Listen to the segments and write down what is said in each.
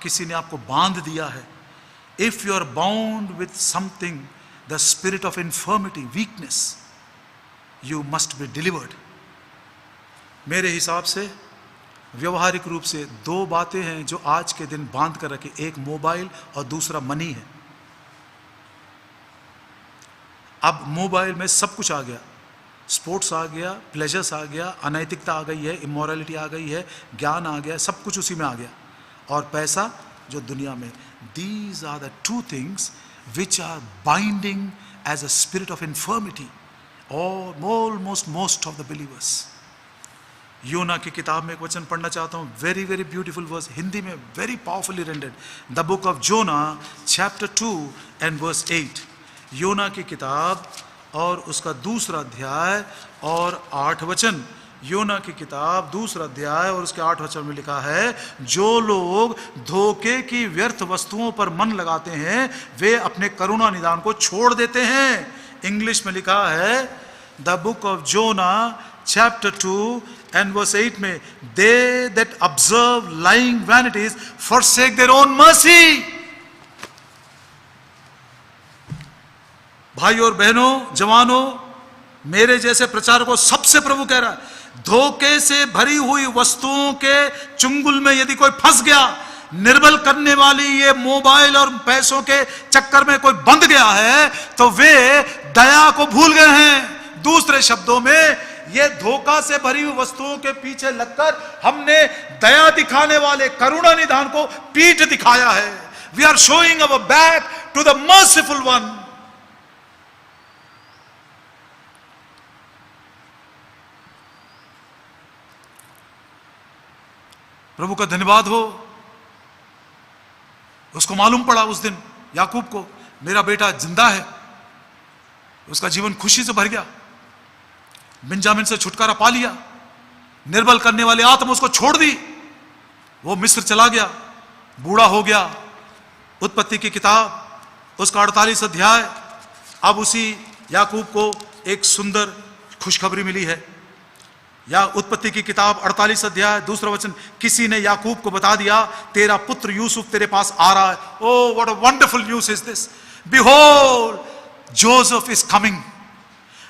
किसी ने आपको बांध दिया है, if you are bound with something, the spirit of infirmity, weakness, you must be delivered. मेरे हिसाब से व्यवहारिक रूप से दो बातें हैं जो आज के दिन बांध कर रखे, एक मोबाइल और दूसरा मनी है। अब मोबाइल में सब कुछ आ गया, स्पोर्ट्स आ गया, प्लेजर्स आ गया, अनैतिकता आ गई है, इमोरलिटी आ गई है, ज्ञान आ गया, सब कुछ उसी में आ गया, और पैसा जो दुनिया में। These are the two things which are binding as a spirit of infirmity almost most of the believers. योना की किताब में एक वचन पढ़ना चाहता हूँ, very very beautiful verse, Hindi में very powerfully rendered. The book of Jonah chapter 2 and verse 8। योना की किताब और उसका दूसरा अध्याय और 8 वचन। योना की किताब दूसरा अध्याय और उसके 8 वचन में लिखा है, जो लोग धोखे की व्यर्थ वस्तुओं पर मन लगाते हैं वे अपने करुणा निदान को छोड़ देते हैं। इंग्लिश में लिखा है, the book of Jonah chapter 2 and verse 8 में, they that observe lying vanities forsake their own mercy। भाई और बहनों, जवानों, मेरे जैसे प्रचारकों, सबसे प्रभु कह रहा है, धोखे से भरी हुई वस्तुओं के चुंगल में यदि कोई फंस गया, निर्बल करने वाली ये मोबाइल और पैसों के चक्कर में कोई बंध गया है, तो वे दया को भूल गए हैं। दूसरे शब्दों में, ये धोखा से भरी हुई वस्तुओं के पीछे लगकर हमने दया दिखाने वाले करुणा निधान को पीठ दिखाया है। We are showing our back to the merciful one. प्रभु का धन्यवाद हो, उसको मालूम पड़ा उस दिन याकूब को, मेरा बेटा जिंदा है। उसका जीवन खुशी से भर गया, बिंजामिन से छुटकारा पा लिया, निर्बल करने वाली आत्मा उसको छोड़ दी, वो मिस्र चला गया, बूढ़ा हो गया। उत्पत्ति की किताब उसका 48 अध्याय, अब उसी याकूब को एक सुंदर खुशखबरी मिली है। या उत्पत्ति की किताब 48 अध्याय दूसरा वचन, किसी ने याकूब को बता दिया, तेरा पुत्र यूसुफ तेरे पास आ रहा है। Oh what a wonderful news is this, behold Joseph is coming,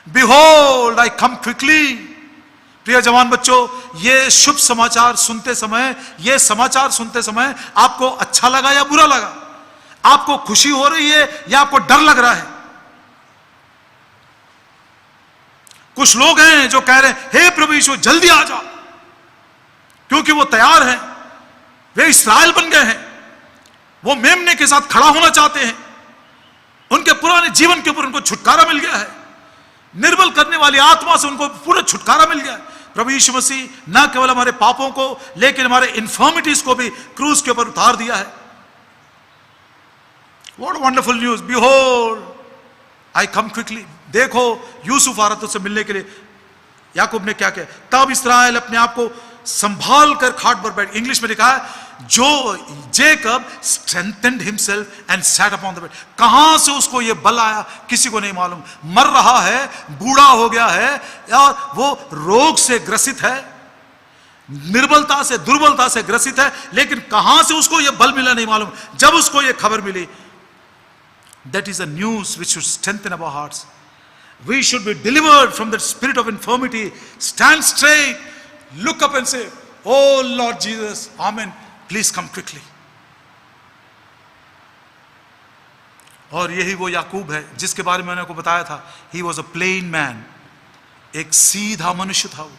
Behold, I come quickly। प्रिय जवान बच्चों, ये शुभ समाचार सुनते समय, ये समाचार सुनते समय आपको अच्छा लगा या बुरा लगा? आपको खुशी हो रही है या आपको डर लग रहा है? कुछ लोग हैं जो कह रहे हैं, हे प्रभु यीशु जल्दी आ जाओ, क्योंकि वो तैयार हैं, वे इस्राएल बन गए हैं, वो मेमने के साथ खड़ा होना चाहते हैं, उनके पुराने जीवन के ऊपर उनको छुटकारा मिल गया है, निर्बल करने वाली आत्मा से उनको पूरा छुटकारा मिल गया। प्रभु यीशु मसीह न केवल हमारे पापों को लेकिन हमारे इन्फर्मिटीज को भी क्रूज के ऊपर उतार दिया है। What wonderful news, behold I come quickly. देखो यूसुफ आ रहा तुझसे मिलने के लिए। याकूब ने क्या किया, तब इस्राएल अपने आप को संभाल कर खाट पर बैठ। इंग्लिश में लिखा है, जो Jacob strengthened himself and set upon the bed. कहां से उसको ये बल आया किसी को नहीं मालूम। मर रहा है, बूढ़ा हो गया है और वो रोग से ग्रसित है, निर्बलता से दुर्बलता से ग्रसित है, लेकिन कहां से उसको ये बल मिला नहीं मालूम। जब उसको ये खबर मिली, that is a news which should strengthen our hearts. We should be delivered from the spirit of infirmity. Stand straight, look up and say, oh Lord Jesus, amen, please come quickly। और यही वो याकूब है जिसके बारे में मैंने आपको बताया था, he was a plain man, एक सीधा मनुष्य था वो।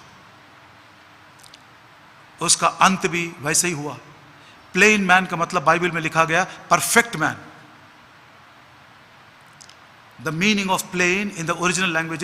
उसका अंत भी वैसे ही हुआ। प्लेन मैन का मतलब बाइबल में लिखा गया perfect man. The meaning of plain in the original language